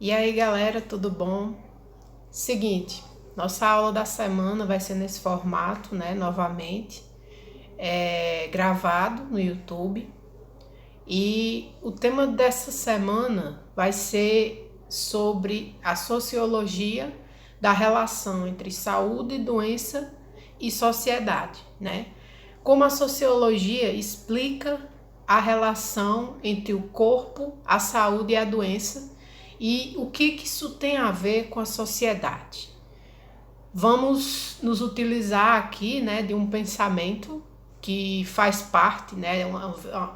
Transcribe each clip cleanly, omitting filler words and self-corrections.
E aí, galera, tudo bom? Seguinte, nossa aula da semana vai ser nesse formato, né? Novamente, gravado no YouTube. E o tema dessa semana vai ser sobre a sociologia da relação entre saúde, doença e sociedade, né? Como a sociologia explica a relação entre o corpo, a saúde e a doença e o que isso tem a ver com a sociedade. Vamos nos utilizar aqui, né, de um pensamento que faz parte, né,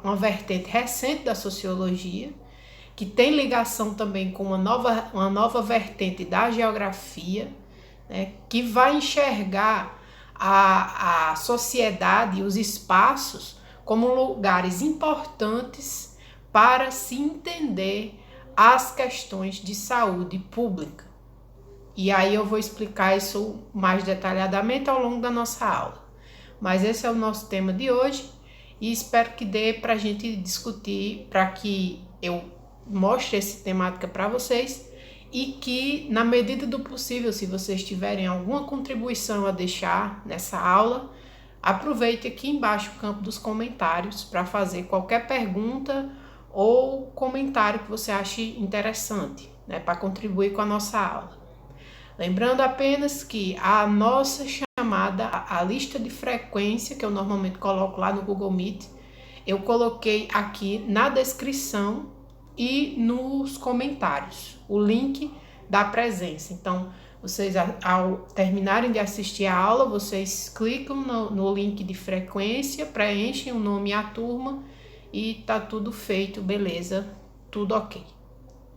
uma vertente recente da sociologia, que tem ligação também com uma nova vertente da geografia, né, que vai enxergar a sociedade e os espaços como lugares importantes para se entender as questões de saúde pública. E aí eu vou explicar isso mais detalhadamente ao longo da nossa aula. Mas esse é o nosso tema de hoje e espero que dê para a gente discutir, para que eu mostre essa temática para vocês e que, na medida do possível, se vocês tiverem alguma contribuição a deixar nessa aula, aproveite aqui embaixo o campo dos comentários para fazer qualquer pergunta ou comentário que você ache interessante, né, para contribuir com a nossa aula. Lembrando apenas que a nossa chamada, a lista de frequência, que eu normalmente coloco lá no Google Meet, eu coloquei aqui na descrição e nos comentários, o link da presença. Então, vocês, ao terminarem de assistir a aula, vocês clicam no link de frequência, preenchem o nome e a turma e tá tudo feito, beleza, tudo ok,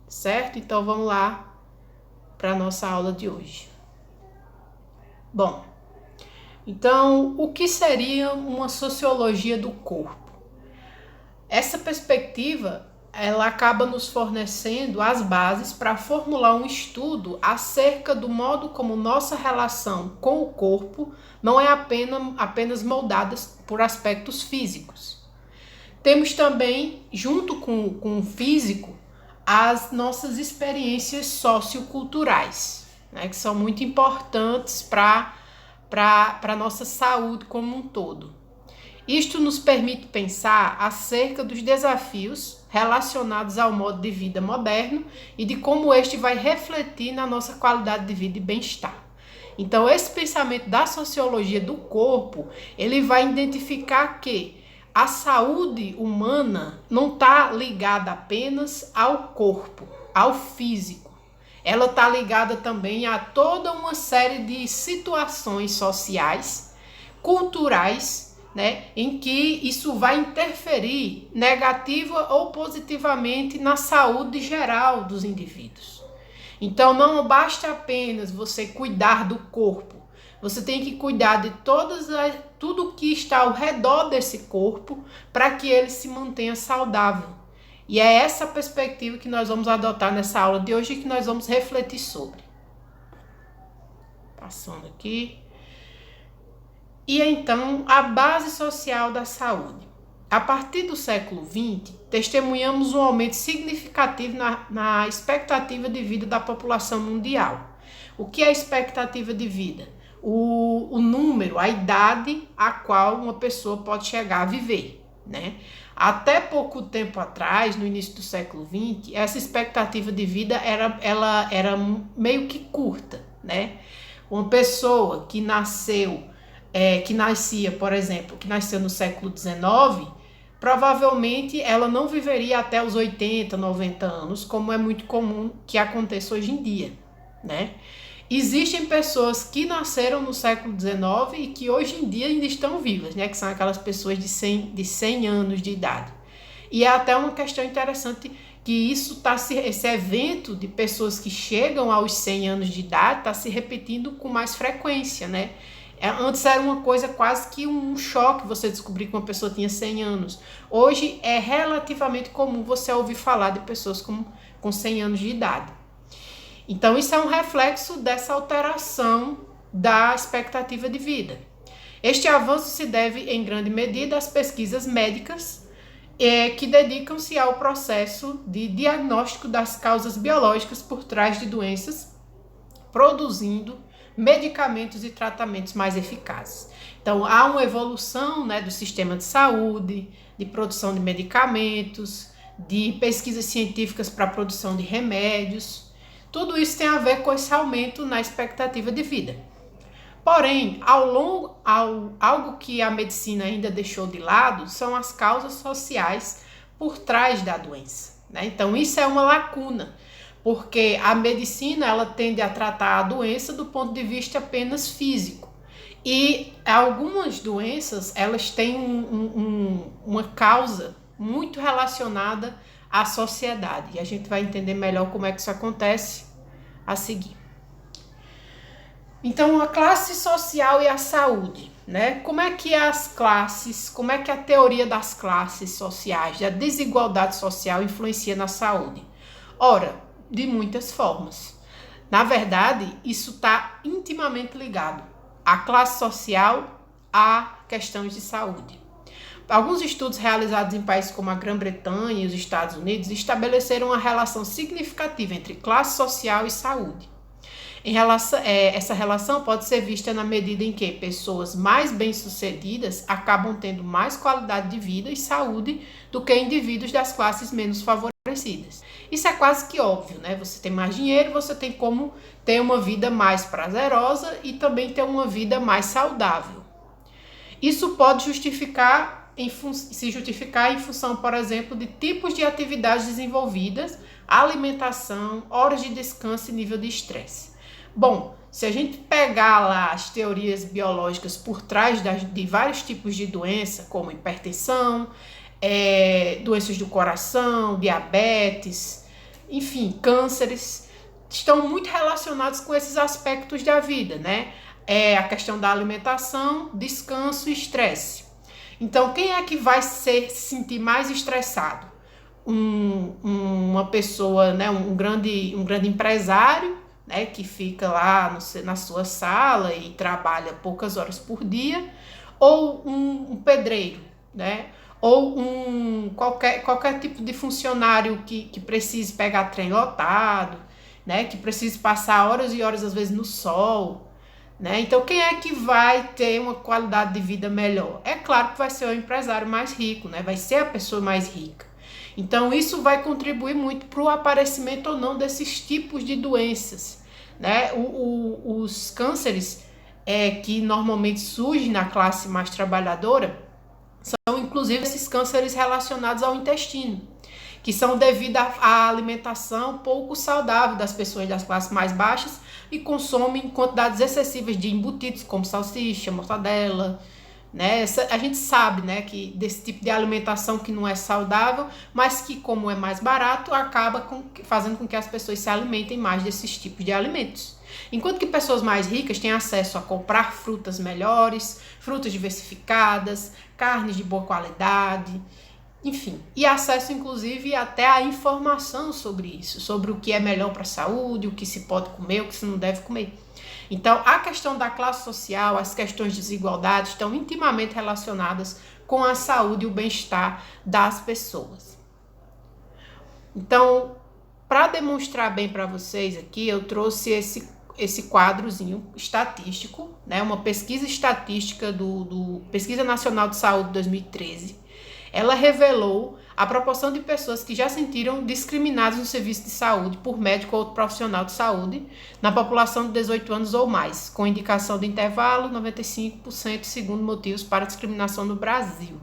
certo? Então, vamos lá para a nossa aula de hoje. Bom, então, o que seria uma sociologia do corpo? Essa perspectiva, ela acaba nos fornecendo as bases para formular um estudo acerca do modo como nossa relação com o corpo não é apenas moldada por aspectos físicos. Temos também, junto com o físico, as nossas experiências socioculturais, né, que são muito importantes para a nossa saúde como um todo. Isto nos permite pensar acerca dos desafios relacionados ao modo de vida moderno e de como este vai refletir na nossa qualidade de vida e bem-estar. Então, esse pensamento da sociologia do corpo, ele vai identificar que a saúde humana não está ligada apenas ao corpo, ao físico. Ela está ligada também a toda uma série de situações sociais, culturais, né, em que isso vai interferir negativa ou positivamente na saúde geral dos indivíduos. Então, não basta apenas você cuidar do corpo. Você tem que cuidar de tudo que está ao redor desse corpo para que ele se mantenha saudável. E é essa perspectiva que nós vamos adotar nessa aula de hoje e que nós vamos refletir sobre. Passando aqui. E então, a base social da saúde. A partir do século XX, testemunhamos um aumento significativo na expectativa de vida da população mundial. O que é a expectativa de vida? O número, a idade a qual uma pessoa pode chegar a viver, né? Até pouco tempo atrás, no início do século XX, essa expectativa de vida era meio que curta, né? Uma pessoa que nascia, por exemplo, que nasceu no século XIX, provavelmente ela não viveria até os 80, 90 anos, como é muito comum que aconteça hoje em dia, né? Existem pessoas que nasceram no século XIX e que hoje em dia ainda estão vivas, né? Que são aquelas pessoas de 100 anos de idade. E é até uma questão interessante que esse evento de pessoas que chegam aos 100 anos de idade está se repetindo com mais frequência, né? Antes era uma coisa quase que um choque você descobrir que uma pessoa tinha 100 anos. Hoje é relativamente comum você ouvir falar de pessoas com 100 anos de idade. Então, isso é um reflexo dessa alteração da expectativa de vida. Este avanço se deve, em grande medida, às pesquisas médicas que dedicam-se ao processo de diagnóstico das causas biológicas por trás de doenças, produzindo medicamentos e tratamentos mais eficazes. Então, há uma evolução, né, do sistema de saúde, de produção de medicamentos, de pesquisas científicas para a produção de remédios. Tudo isso tem a ver com esse aumento na expectativa de vida. Porém, algo que a medicina ainda deixou de lado são as causas sociais por trás da doença, né? Então, isso é uma lacuna, porque a medicina ela tende a tratar a doença do ponto de vista apenas físico. E algumas doenças, elas têm uma causa muito relacionada à sociedade. E a gente vai entender melhor como é que isso acontece a seguir. Então, a classe social e a saúde, né? Como é que as classes, como é que a teoria das classes sociais, da desigualdade social influencia na saúde? Ora, de muitas formas. Na verdade, isso está intimamente ligado à classe social, a questões de saúde. Alguns estudos realizados em países como a Grã-Bretanha e os Estados Unidos estabeleceram uma relação significativa entre classe social e saúde. Essa relação pode ser vista na medida em que pessoas mais bem-sucedidas acabam tendo mais qualidade de vida e saúde do que indivíduos das classes menos favorecidas. Isso é quase que óbvio, né? Você tem mais dinheiro, você tem como ter uma vida mais prazerosa e também ter uma vida mais saudável. Isso pode se justificar em função, por exemplo, de tipos de atividades desenvolvidas, alimentação, horas de descanso e nível de estresse. Bom, se a gente pegar lá as teorias biológicas por trás de vários tipos de doença, como hipertensão, doenças do coração, diabetes, enfim, cânceres, estão muito relacionados com esses aspectos da vida, né? A questão da alimentação, descanso e estresse. Então, quem é que vai se sentir mais estressado? Uma pessoa, né, um grande empresário, né, que fica lá na sua sala e trabalha poucas horas por dia, ou um pedreiro, né, ou qualquer tipo de funcionário que precise pegar trem lotado, né, que precise passar horas e horas, às vezes, no sol, né? Então, quem é que vai ter uma qualidade de vida melhor? É claro que vai ser o empresário mais rico, né? Vai ser a pessoa mais rica. Então, isso vai contribuir muito para o aparecimento ou não desses tipos de doenças, né? Os cânceres que normalmente surgem na classe mais trabalhadora são, inclusive, esses cânceres relacionados ao intestino, que são devido à alimentação pouco saudável das pessoas das classes mais baixas e consomem quantidades excessivas de embutidos, como salsicha, mortadela, né? A gente sabe, né, que desse tipo de alimentação que não é saudável, mas que, como é mais barato, acaba fazendo com que as pessoas se alimentem mais desses tipos de alimentos. Enquanto que pessoas mais ricas têm acesso a comprar frutas melhores, frutas diversificadas, carnes de boa qualidade, enfim, e acesso inclusive até à informação sobre isso, sobre o que é melhor para a saúde, o que se pode comer, o que se não deve comer. Então, a questão da classe social, as questões de desigualdade estão intimamente relacionadas com a saúde e o bem-estar das pessoas. Então, para demonstrar bem para vocês aqui, eu trouxe esse quadrozinho estatístico, né, uma pesquisa estatística do Pesquisa Nacional de Saúde 2013. Ela revelou a proporção de pessoas que já se sentiram discriminadas no serviço de saúde por médico ou outro profissional de saúde na população de 18 anos ou mais, com indicação de intervalo 95% segundo motivos para discriminação no Brasil.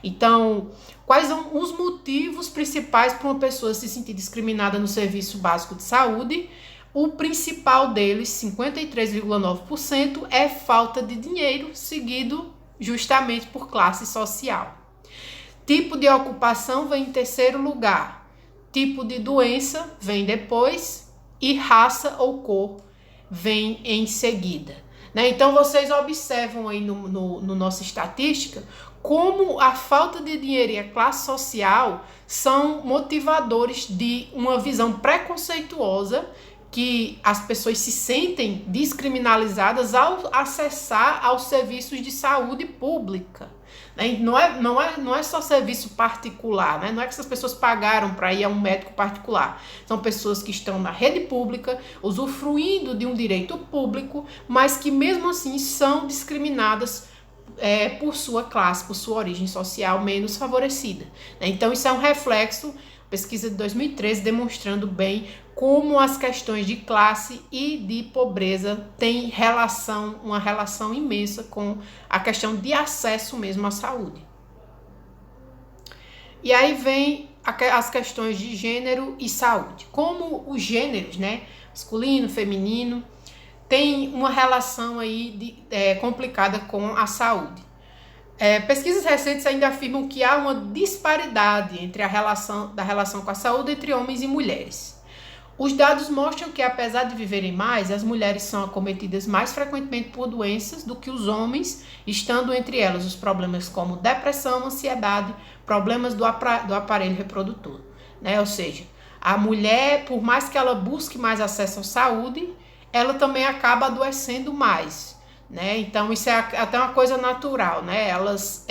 Então, quais são os motivos principais para uma pessoa se sentir discriminada no serviço básico de saúde? O principal deles, 53,9%, é falta de dinheiro, seguido justamente por classe social. Tipo de ocupação vem em terceiro lugar, tipo de doença vem depois e raça ou cor vem em seguida, né? Então, vocês observam aí no nossa estatística como a falta de dinheiro e a classe social são motivadores de uma visão preconceituosa que as pessoas se sentem descriminalizadas ao acessar aos serviços de saúde pública, Né? Não é só serviço particular, né? Não é que essas pessoas pagaram para ir a um médico particular. São pessoas que estão na rede pública, usufruindo de um direito público, mas que mesmo assim são discriminadas por sua classe, por sua origem social menos favorecida. Né? Então isso é um reflexo, pesquisa de 2013 demonstrando bem como as questões de classe e de pobreza têm uma relação imensa com a questão de acesso mesmo à saúde. E aí vem as questões de gênero e saúde. Como os gêneros, né, masculino, feminino, tem uma relação aí complicada com a saúde. Pesquisas recentes ainda afirmam que há uma disparidade entre da relação com a saúde entre homens e mulheres. Os dados mostram que, apesar de viverem mais, as mulheres são acometidas mais frequentemente por doenças do que os homens, estando entre elas os problemas como depressão, ansiedade, problemas do aparelho reprodutor. Né? Ou seja, a mulher, por mais que ela busque mais acesso à saúde, ela também acaba adoecendo mais. Né? Então isso é até uma coisa natural, né? Elas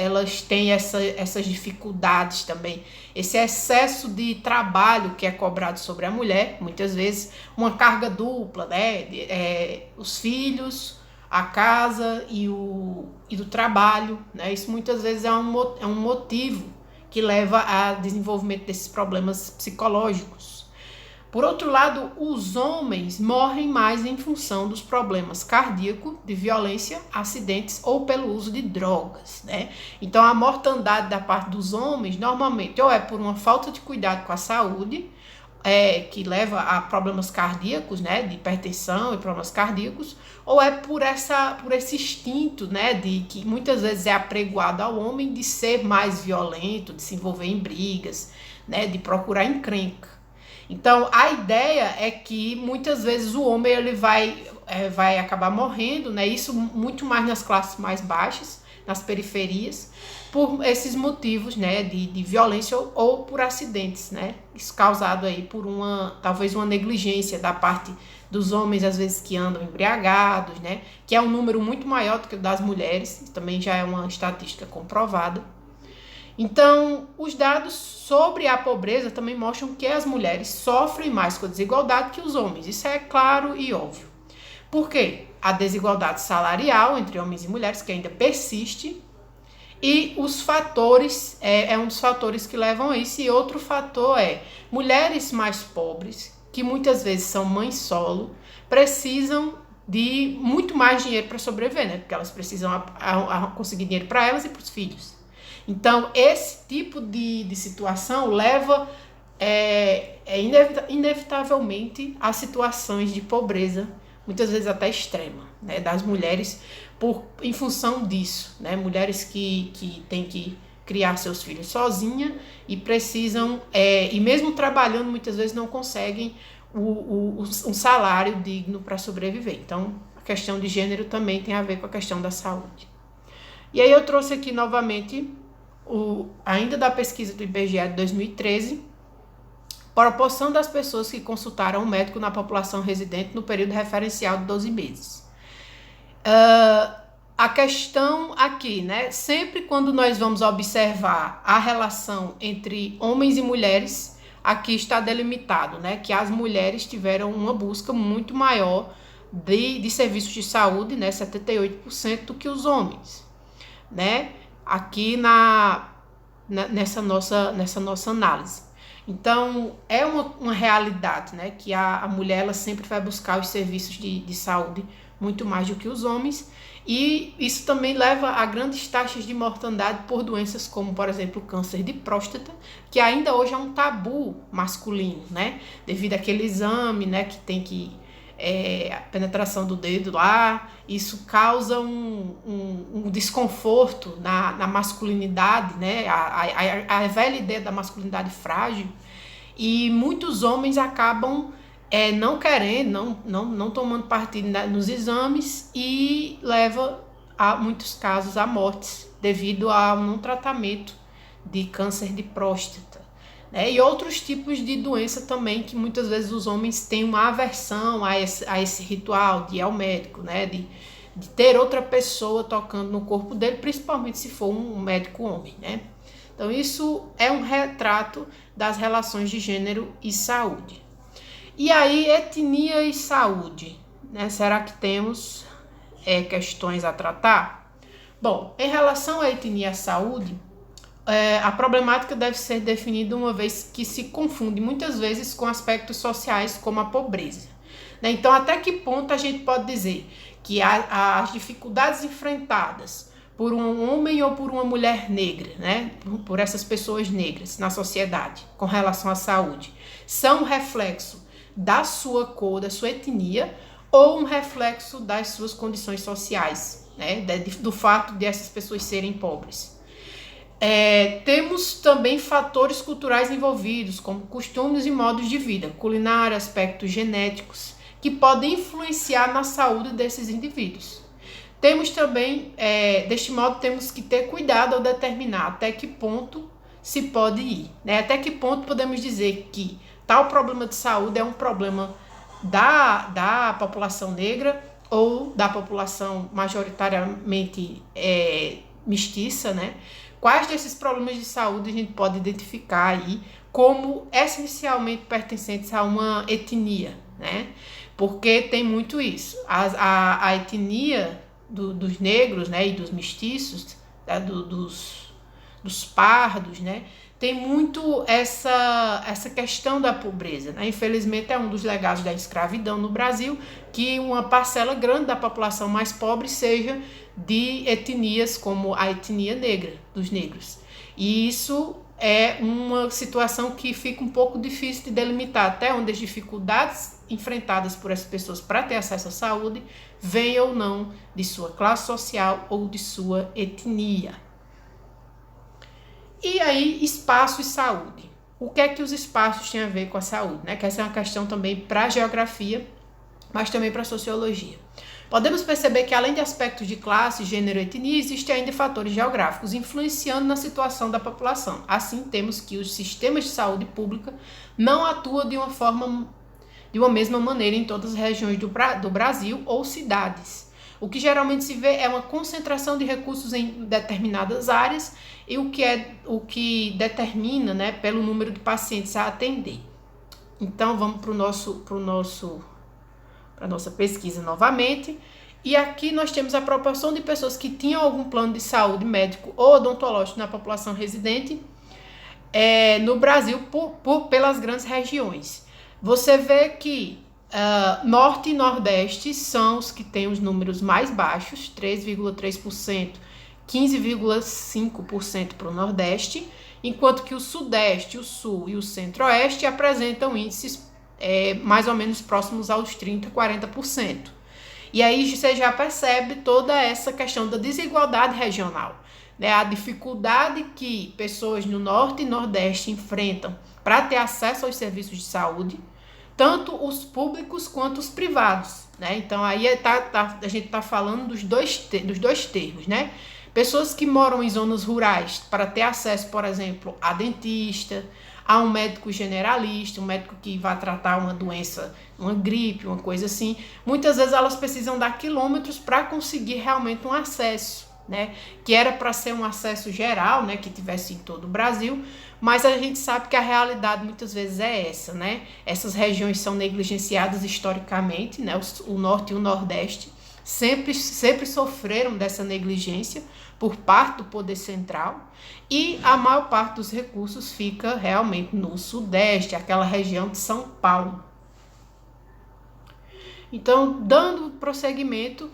têm essas dificuldades também, esse excesso de trabalho que é cobrado sobre a mulher, muitas vezes uma carga dupla, né? Os filhos, a casa e do trabalho, né? Isso muitas vezes é um motivo que leva a desenvolvimento desses problemas psicológicos. Por outro lado, os homens morrem mais em função dos problemas cardíacos, de violência, acidentes ou pelo uso de drogas, né? Então, a mortandade da parte dos homens, normalmente, ou é por uma falta de cuidado com a saúde, que leva a problemas cardíacos, né, de hipertensão e problemas cardíacos, ou é por esse instinto, né, que muitas vezes é apregoado ao homem de ser mais violento, de se envolver em brigas, né, de procurar encrenca. Então, a ideia é que muitas vezes o homem ele vai acabar morrendo, né? Isso muito mais nas classes mais baixas, nas periferias, por esses motivos, né, de violência ou por acidentes, né? Isso causado aí por talvez uma negligência da parte dos homens, às vezes que andam embriagados, né? Que é um número muito maior do que o das mulheres, também já é uma estatística comprovada. Então, os dados sobre a pobreza também mostram que as mulheres sofrem mais com a desigualdade que os homens. Isso é claro e óbvio. Por quê? A desigualdade salarial entre homens e mulheres, que ainda persiste, e os fatores, é um dos fatores que levam a isso. E outro fator é mulheres mais pobres, que muitas vezes são mães solo, precisam de muito mais dinheiro para sobreviver, né? Porque elas precisam conseguir dinheiro para elas e para os filhos. Então, esse tipo de situação leva inevitavelmente a situações de pobreza, muitas vezes até extrema, né, das mulheres em função disso. Né, mulheres que têm que criar seus filhos sozinha e precisam, e mesmo trabalhando, muitas vezes não conseguem um salário digno para sobreviver. Então, a questão de gênero também tem a ver com a questão da saúde. E aí eu trouxe aqui novamente ainda da pesquisa do IBGE de 2013, proporção das pessoas que consultaram um médico na população residente no período referencial de 12 meses. A questão aqui, né? Sempre quando nós vamos observar a relação entre homens e mulheres, aqui está delimitado, né? Que as mulheres tiveram uma busca muito maior de serviços de saúde, né? 78% do que os homens, né? Aqui nessa nossa análise. Então, é uma realidade, né, que a mulher ela sempre vai buscar os serviços de saúde muito mais do que os homens, e isso também leva a grandes taxas de mortandade por doenças como, por exemplo, o câncer de próstata, que ainda hoje é um tabu masculino, né, devido àquele exame, né, que tem a penetração do dedo lá. Isso causa um desconforto na masculinidade, né? A velha ideia da masculinidade frágil, e muitos homens acabam não querendo, não tomando partido nos exames, e leva a muitos casos a mortes devido a um tratamento de câncer de próstata. E outros tipos de doença também, que muitas vezes os homens têm uma aversão a esse ritual de ir ao médico, né? de ter outra pessoa tocando no corpo dele, principalmente se for um médico homem, né? Então isso é um retrato das relações de gênero e saúde. E aí, etnia e saúde, né? Será que temos questões a tratar? Bom, em relação à etnia e à saúde, a problemática deve ser definida uma vez que se confunde muitas vezes com aspectos sociais como a pobreza, né? Então, até que ponto a gente pode dizer que as dificuldades enfrentadas por um homem ou por uma mulher negra, né? Por essas pessoas negras na sociedade com relação à saúde, são um reflexo da sua cor, da sua etnia, ou um reflexo das suas condições sociais, né? Do fato de essas pessoas serem pobres. Temos também fatores culturais envolvidos, como costumes e modos de vida, culinária, aspectos genéticos, que podem influenciar na saúde desses indivíduos. Temos também, deste modo, temos que ter cuidado ao determinar até que ponto se pode ir, né? Até que ponto podemos dizer que tal problema de saúde é um problema da população negra ou da população majoritariamente mestiça, né? Quais desses problemas de saúde a gente pode identificar aí como essencialmente pertencentes a uma etnia, né? Porque tem muito isso. A etnia dos negros, né, e dos mestiços, né, dos pardos, né, tem muito essa questão da pobreza, né? Infelizmente é um dos legados da escravidão no Brasil, que uma parcela grande da população mais pobre seja de etnias como a etnia negra, dos negros. E isso é uma situação que fica um pouco difícil de delimitar até onde as dificuldades enfrentadas por essas pessoas para ter acesso à saúde vêm ou não de sua classe social ou de sua etnia. E aí, espaço e saúde. O que é que os espaços têm a ver com a saúde, né? Que essa é uma questão também para a geografia, mas também para a sociologia. Podemos perceber que, além de aspectos de classe, gênero e etnia, existem ainda fatores geográficos influenciando na situação da população. Assim, temos que os sistemas de saúde pública não atuam de uma mesma maneira em todas as regiões do Brasil ou cidades. O que geralmente se vê é uma concentração de recursos em determinadas áreas e o que determina, né, pelo número de pacientes a atender. Então, vamos para a nossa pesquisa novamente. E aqui nós temos a proporção de pessoas que tinham algum plano de saúde médico ou odontológico na população residente no Brasil pelas grandes regiões. Você vê que Norte e Nordeste são os que têm os números mais baixos, 3,3%, 15,5% para o Nordeste, enquanto que o Sudeste, o Sul e o Centro-Oeste apresentam índices mais ou menos próximos aos 30%, 40%. E aí você já percebe toda essa questão da desigualdade regional, né? A dificuldade que pessoas no Norte e Nordeste enfrentam para ter acesso aos serviços de saúde, tanto os públicos quanto os privados, né? Então aí a gente está falando dos dois termos, né? Pessoas que moram em zonas rurais para ter acesso, por exemplo, a dentista, a um médico generalista, um médico que vai tratar uma doença, uma gripe, uma coisa assim. Muitas vezes elas precisam dar quilômetros para conseguir realmente um acesso, né? Que era para ser um acesso geral, né? Que tivesse em todo o Brasil, mas a gente sabe que a realidade muitas vezes é essa, né? Essas regiões são negligenciadas historicamente, né? O Norte e o Nordeste sempre sofreram dessa negligência por parte do poder central, e a maior parte dos recursos fica realmente no Sudeste, aquela região de São Paulo. Então, dando prosseguimento,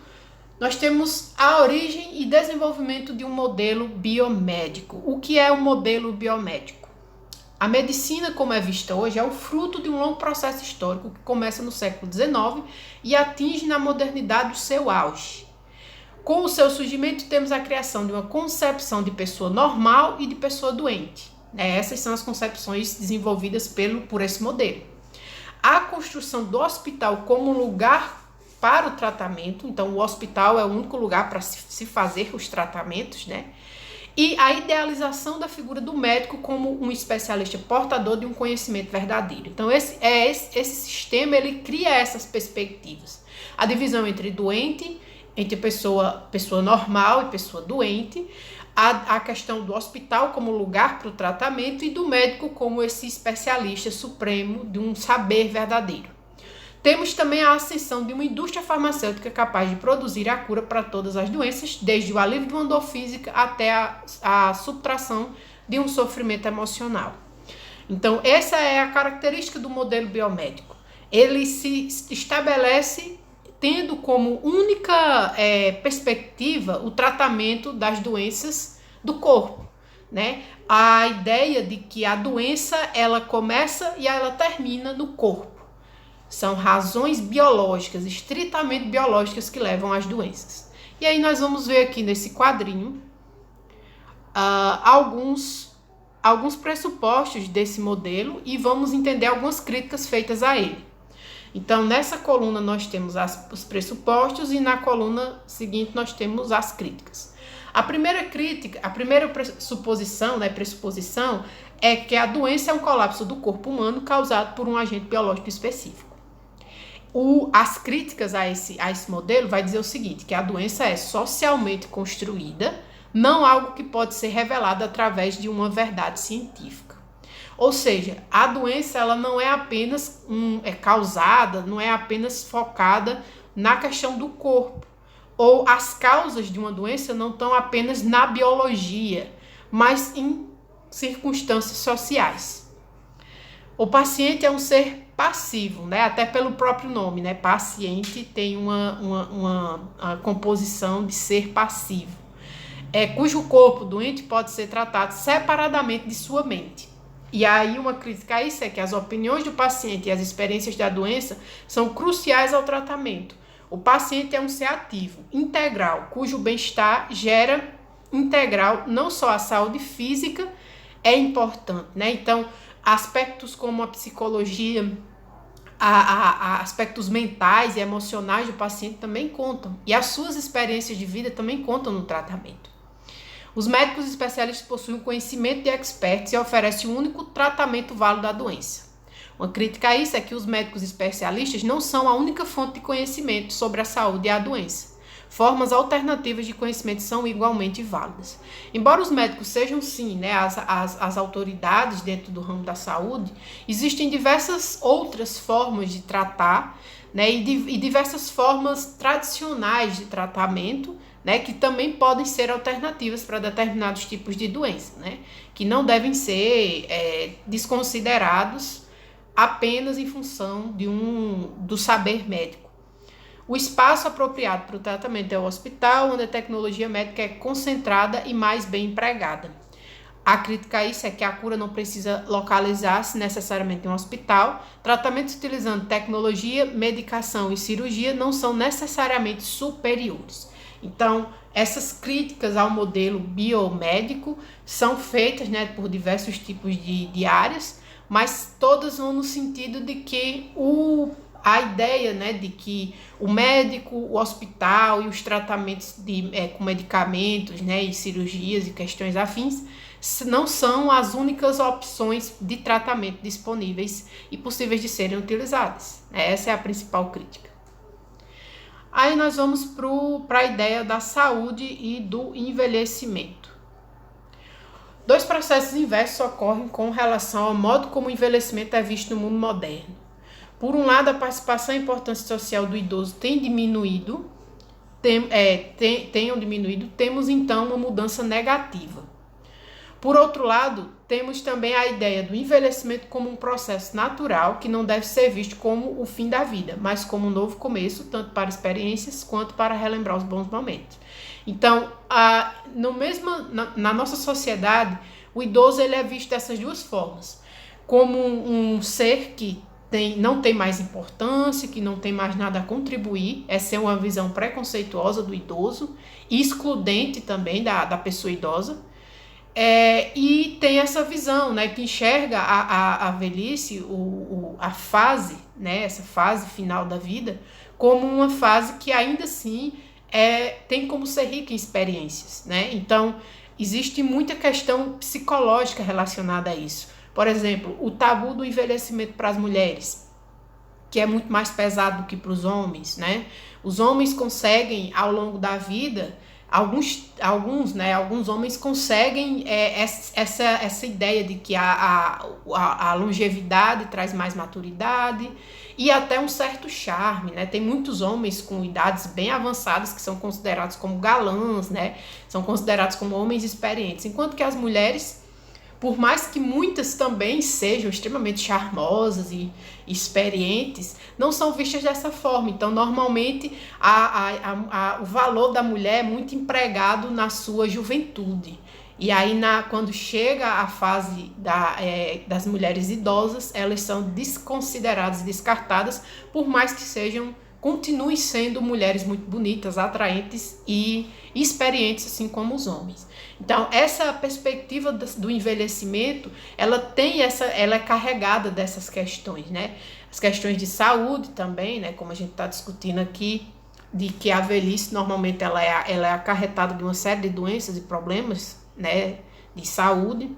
nós temos a origem e desenvolvimento de um modelo biomédico. O que é um modelo biomédico? A medicina, como é vista hoje, é o fruto de um longo processo histórico que começa no século XIX e atinge na modernidade o seu auge. Com o seu surgimento, temos a criação de uma concepção de pessoa normal e de pessoa doente. Essas são as concepções desenvolvidas por esse modelo. A construção do hospital como lugar para o tratamento, então o hospital é o único lugar para se fazer os tratamentos, né? E a idealização da figura do médico como um especialista portador de um conhecimento verdadeiro. Então esse sistema ele cria essas perspectivas. A divisão entre doente entre pessoa normal e pessoa doente, a questão do hospital como lugar para o tratamento e do médico como esse especialista supremo de um saber verdadeiro. Temos também a ascensão de uma indústria farmacêutica capaz de produzir a cura para todas as doenças, desde o alívio de uma dor física até a subtração de um sofrimento emocional. Então, essa é a característica do modelo biomédico. Ele se estabelece tendo como única perspectiva o tratamento das doenças do corpo, né? A ideia de que a doença, ela começa e ela termina no corpo. São razões biológicas, estritamente biológicas, que levam às doenças. E aí nós vamos ver aqui nesse quadrinho alguns pressupostos desse modelo e vamos entender algumas críticas feitas a ele. Então, nessa coluna nós temos os pressupostos e na coluna seguinte nós temos as críticas. A primeira pressuposição é que a doença é um colapso do corpo humano causado por um agente biológico específico. As críticas a esse modelo vai dizer o seguinte, que a doença é socialmente construída, não algo que pode ser revelado através de uma verdade científica. Ou seja, a doença ela não é apenas causada, não é apenas focada na questão do corpo. Ou as causas de uma doença não estão apenas na biologia, mas em circunstâncias sociais. O paciente é um ser passivo, né? Até pelo próprio nome, né? Paciente tem uma composição de ser passivo, cujo corpo doente pode ser tratado separadamente de sua mente. E aí uma crítica a isso é que as opiniões do paciente e as experiências da doença são cruciais ao tratamento. O paciente é um ser ativo, integral, cujo bem-estar gera integral, não só a saúde física é importante, né? Então, aspectos como a psicologia, aspectos mentais e emocionais do paciente também contam. E as suas experiências de vida também contam no tratamento. Os médicos especialistas possuem um conhecimento de experts e oferecem um único tratamento válido da doença. Uma crítica a isso é que os médicos especialistas não são a única fonte de conhecimento sobre a saúde e a doença. Formas alternativas de conhecimento são igualmente válidas. Embora os médicos sejam, sim, né, as autoridades dentro do ramo da saúde, existem diversas outras formas de tratar, né, e diversas formas tradicionais de tratamento, né, que também podem ser alternativas para determinados tipos de doença, né, que não devem ser desconsiderados apenas em função do saber médico. O espaço apropriado para o tratamento é o hospital, onde a tecnologia médica é concentrada e mais bem empregada. A crítica a isso é que a cura não precisa localizar-se necessariamente em um hospital. Tratamentos utilizando tecnologia, medicação e cirurgia não são necessariamente superiores. Então, essas críticas ao modelo biomédico são feitas, né, por diversos tipos de áreas, mas todas vão no sentido de que a ideia, né, de que o médico, o hospital e os tratamentos com medicamentos, né, e cirurgias e questões afins não são as únicas opções de tratamento disponíveis e possíveis de serem utilizadas. Essa é a principal crítica. Aí nós vamos para a ideia da saúde e do envelhecimento. Dois processos inversos ocorrem com relação ao modo como o envelhecimento é visto no mundo moderno. Por um lado, a participação e a importância social do idoso tenham diminuído, temos então uma mudança negativa. Por outro lado, temos também a ideia do envelhecimento como um processo natural que não deve ser visto como o fim da vida, mas como um novo começo, tanto para experiências quanto para relembrar os bons momentos. Então, na nossa sociedade, o idoso ele é visto dessas duas formas, como um ser que não tem mais importância, que não tem mais nada a contribuir. Essa é uma visão preconceituosa do idoso, excludente também da pessoa idosa. E tem essa visão, né, que enxerga a velhice, a fase, né, essa fase final da vida, como uma fase que ainda assim tem como ser rica em experiências, né? Então, existe muita questão psicológica relacionada a isso. Por exemplo, o tabu do envelhecimento para as mulheres. que é muito mais pesado do que para os homens, né? Os homens conseguem, ao longo da vida, alguns homens conseguem essa ideia de que a longevidade traz mais maturidade e até um certo charme, né? Tem muitos homens com idades bem avançadas que são considerados como galãs, né? São considerados como homens experientes, enquanto que as mulheres, por mais que muitas também sejam extremamente charmosas e experientes, não são vistas dessa forma. Então, normalmente, o valor da mulher é muito empregado na sua juventude. E aí, quando chega a fase das mulheres idosas, elas são desconsideradas e descartadas, por mais que continuem sendo mulheres muito bonitas, atraentes e experientes, assim como os homens. Então, essa perspectiva do envelhecimento, ela é carregada dessas questões, né? As questões de saúde também, né? Como a gente está discutindo aqui, de que a velhice, normalmente, ela é acarretada de uma série de doenças e problemas, né? De saúde,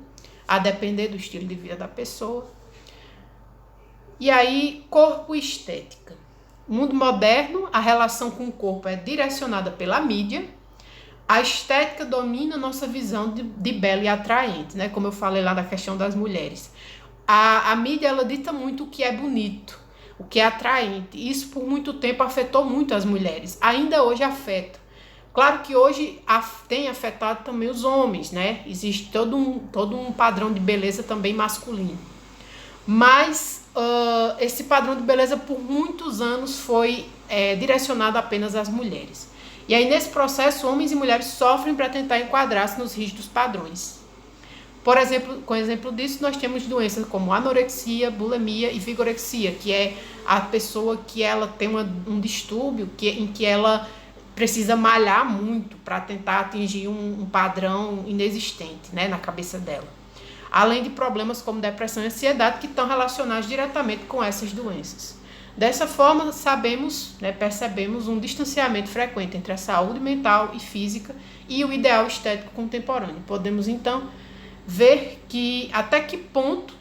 a depender do estilo de vida da pessoa. E aí, corpo e estética. No mundo moderno, a relação com o corpo é direcionada pela mídia. A estética domina a nossa visão de belo e atraente, né? Como eu falei lá da questão das mulheres. A mídia, ela dita muito o que é bonito, o que é atraente. Isso, por muito tempo, afetou muito as mulheres. Ainda hoje afeta. Claro que hoje tem afetado também os homens, né? Existe todo um padrão de beleza também masculino. Mas esse padrão de beleza, por muitos anos, foi direcionado apenas às mulheres. E aí, nesse processo, homens e mulheres sofrem para tentar enquadrar-se nos rígidos padrões. Por exemplo, com exemplo disso, nós temos doenças como anorexia, bulimia e vigorexia, que é a pessoa que ela tem um distúrbio em que ela precisa malhar muito para tentar atingir um padrão inexistente, né, na cabeça dela. Além de problemas como depressão e ansiedade, que estão relacionados diretamente com essas doenças. Dessa forma, percebemos um distanciamento frequente entre a saúde mental e física e o ideal estético contemporâneo. Podemos, então, ver que até que ponto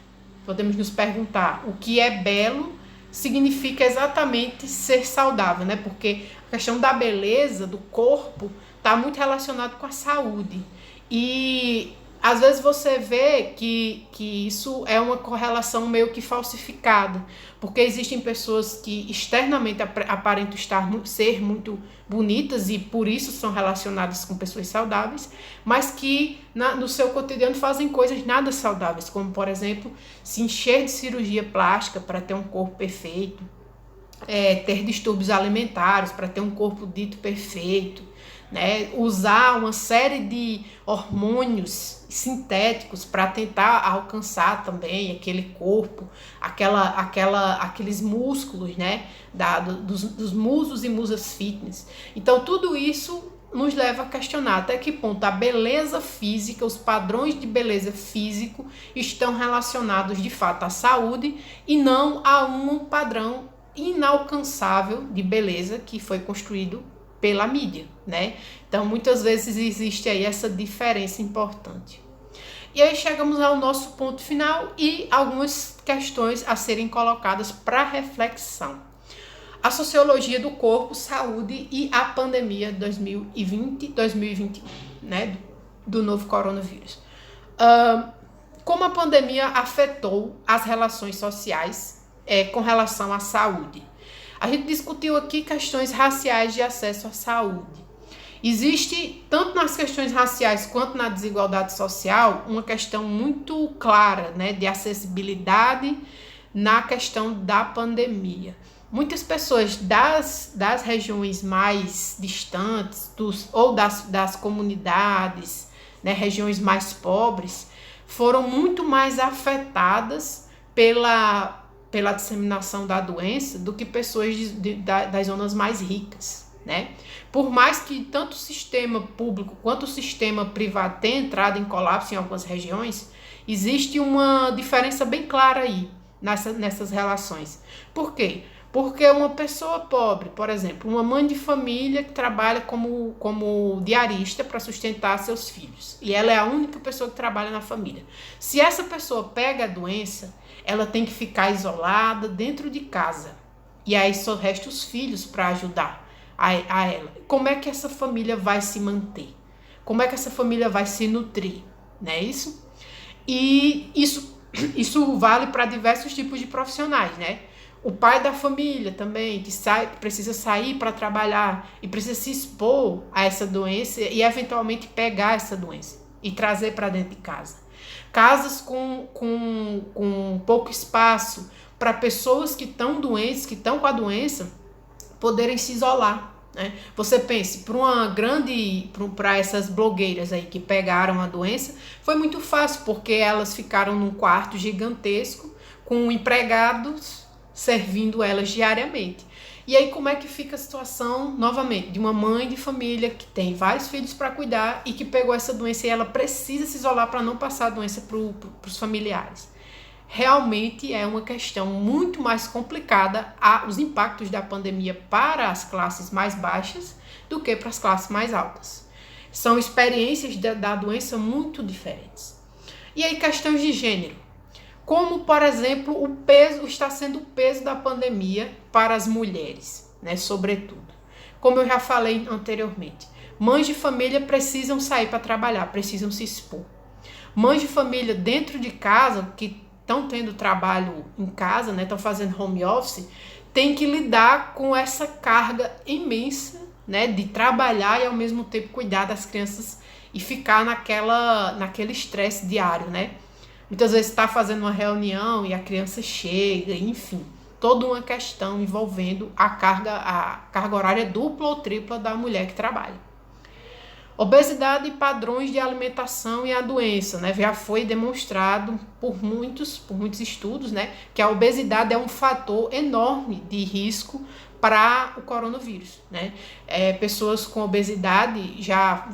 podemos nos perguntar o que é belo significa exatamente ser saudável, né? Porque a questão da beleza, do corpo, está muito relacionado com a saúde. E às vezes você vê que isso é uma correlação meio que falsificada, porque existem pessoas que externamente aparentam ser muito bonitas e por isso são relacionadas com pessoas saudáveis, mas que no seu cotidiano fazem coisas nada saudáveis, como, por exemplo, se encher de cirurgia plástica para ter um corpo perfeito, ter distúrbios alimentares para ter um corpo dito perfeito, né? Usar uma série de hormônios sintéticos para tentar alcançar também aquele corpo, aqueles músculos, né? Dos musos e musas fitness. Então, tudo isso nos leva a questionar até que ponto a beleza física, os padrões de beleza físico estão relacionados de fato à saúde e não a um padrão inalcançável de beleza que foi construído pela mídia, né? Então, muitas vezes existe aí essa diferença importante. E aí chegamos ao nosso ponto final e algumas questões a serem colocadas para reflexão. A sociologia do corpo, saúde e a pandemia 2020-2021, né? Do novo coronavírus. Como a pandemia afetou as relações sociais com relação à saúde. A gente discutiu aqui questões raciais de acesso à saúde. Existe, tanto nas questões raciais quanto na desigualdade social, uma questão muito clara, né, de acessibilidade na questão da pandemia. Muitas pessoas das regiões mais distantes ou das comunidades, né, regiões mais pobres, foram muito mais afetadas pela disseminação da doença do que pessoas das zonas mais ricas, né? Por mais que tanto o sistema público quanto o sistema privado tenha entrado em colapso em algumas regiões, existe uma diferença bem clara aí nessas relações. Por quê? Porque uma pessoa pobre, por exemplo, uma mãe de família que trabalha como diarista para sustentar seus filhos, e ela é a única pessoa que trabalha na família. Se essa pessoa pega a doença, ela tem que ficar isolada dentro de casa. e aí só resta os filhos para ajudar a ela. Como é que essa família vai se manter? Como é que essa família vai se nutrir? Não é isso? E isso vale para diversos tipos de profissionais, né? O pai da família também, que precisa sair para trabalhar e precisa se expor a essa doença e eventualmente pegar essa doença e trazer para dentro de casa. Casas com pouco espaço para pessoas que estão doentes, que estão com a doença, poderem se isolar, né? Você pense, para essas blogueiras aí que pegaram a doença, foi muito fácil, porque elas ficaram num quarto gigantesco com empregados servindo elas diariamente. E aí como é que fica a situação, novamente, de uma mãe de família que tem vários filhos para cuidar e que pegou essa doença e ela precisa se isolar para não passar a doença para os familiares? Realmente é uma questão muito mais complicada, os impactos da pandemia para as classes mais baixas do que para as classes mais altas. São experiências da doença muito diferentes. E aí questões de gênero. Como, por exemplo, está sendo o peso da pandemia para as mulheres, né, sobretudo. Como eu já falei anteriormente, mães de família precisam sair para trabalhar, precisam se expor. Mães de família dentro de casa, que estão tendo trabalho em casa, né, estão fazendo home office, têm que lidar com essa carga imensa, né, de trabalhar e ao mesmo tempo cuidar das crianças e ficar naquele estresse diário, né? Muitas vezes está fazendo uma reunião e a criança chega, enfim, toda uma questão envolvendo a carga horária dupla ou tripla da mulher que trabalha. Obesidade e padrões de alimentação e a doença, né? Já foi demonstrado por muitos estudos, né, que a obesidade é um fator enorme de risco para o coronavírus, né? Pessoas com obesidade, já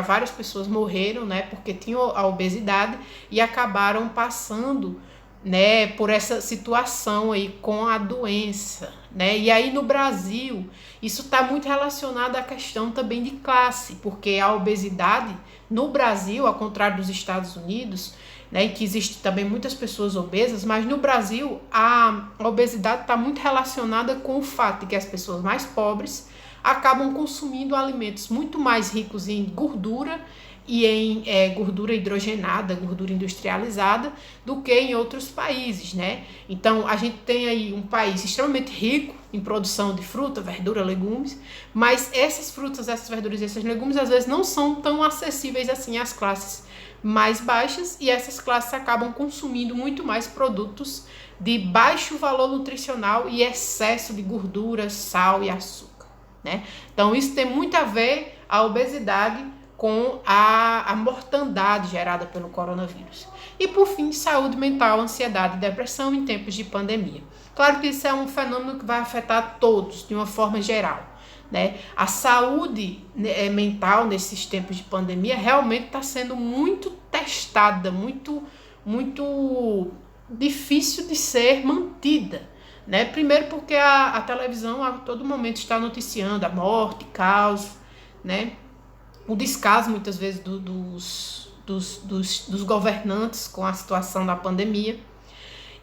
várias pessoas morreram, né, porque tinham a obesidade e acabaram passando, né, por essa situação aí com a doença, né? E aí no Brasil isso está muito relacionado à questão também de classe, porque a obesidade no Brasil, ao contrário dos Estados Unidos, né, que existe também muitas pessoas obesas, mas no Brasil a obesidade está muito relacionada com o fato de que as pessoas mais pobres acabam consumindo alimentos muito mais ricos em gordura e em gordura hidrogenada, gordura industrializada, do que em outros países, né? Então, a gente tem aí um país extremamente rico em produção de fruta, verdura, legumes, mas essas frutas, essas verduras e esses legumes, às vezes, não são tão acessíveis assim às classes mais baixas, e essas classes acabam consumindo muito mais produtos de baixo valor nutricional e excesso de gordura, sal e açúcar, né? Então, isso tem muito a ver, a obesidade, com a mortandade gerada pelo coronavírus. E por fim, saúde mental, ansiedade e depressão em tempos de pandemia. Claro que isso é um fenômeno que vai afetar todos de uma forma geral, né? A saúde mental nesses tempos de pandemia realmente está sendo muito testada, muito difícil de ser mantida, né? Primeiro porque a televisão a todo momento está noticiando a morte, caos, né? O descaso, muitas vezes, dos governantes com a situação da pandemia.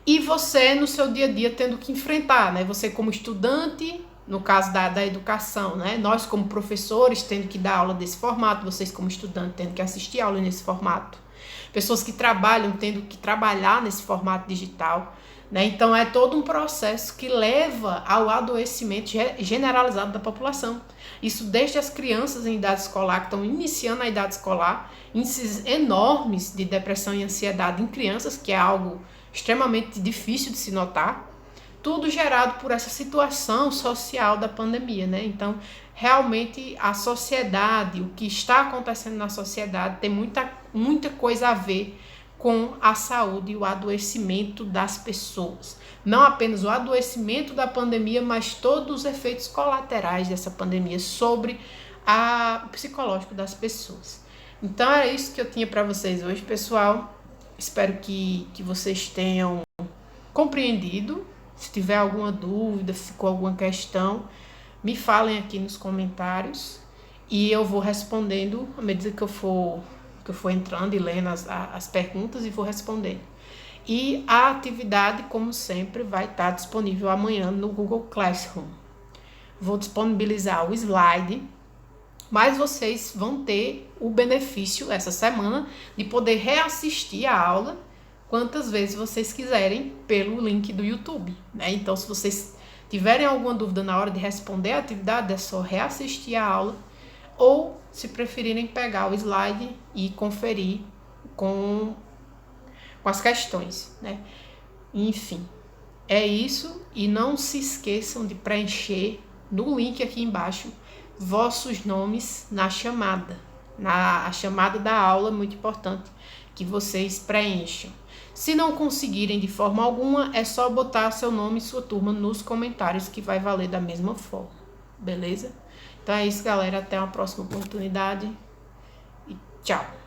E você, no seu dia a dia, tendo que enfrentar, né? Você como estudante, no caso da educação, né? Nós como professores, tendo que dar aula desse formato, vocês como estudantes, tendo que assistir aula nesse formato. Pessoas que trabalham, tendo que trabalhar nesse formato digital, né? Então, é todo um processo que leva ao adoecimento generalizado da população. Isso desde as crianças em idade escolar, que estão iniciando a idade escolar, índices enormes de depressão e ansiedade em crianças, que é algo extremamente difícil de se notar, tudo gerado por essa situação social da pandemia, né? Então, realmente, a sociedade, o que está acontecendo na sociedade tem muita coisa a ver com a saúde e o adoecimento das pessoas. Não apenas o adoecimento da pandemia, mas todos os efeitos colaterais dessa pandemia sobre o psicológico das pessoas. Então, era isso que eu tinha para vocês hoje, pessoal. Espero que vocês tenham compreendido. Se tiver alguma dúvida, ficou alguma questão, me falem aqui nos comentários e eu vou respondendo à medida que eu for entrando e lendo as perguntas, e vou respondendo. E a atividade, como sempre, vai estar disponível amanhã no Google Classroom. Vou disponibilizar o slide, mas vocês vão ter o benefício essa semana de poder reassistir a aula quantas vezes vocês quiserem pelo link do YouTube, né? Então, se vocês tiverem alguma dúvida na hora de responder a atividade, é só reassistir a aula, ou, se preferirem, pegar o slide e conferir com as questões, né? Enfim, é isso. E não se esqueçam de preencher no link aqui embaixo vossos nomes na chamada. A chamada da aula é muito importante que vocês preencham. Se não conseguirem de forma alguma, é só botar seu nome e sua turma nos comentários, que vai valer da mesma forma, beleza? Então é isso, galera. Até uma próxima oportunidade e tchau!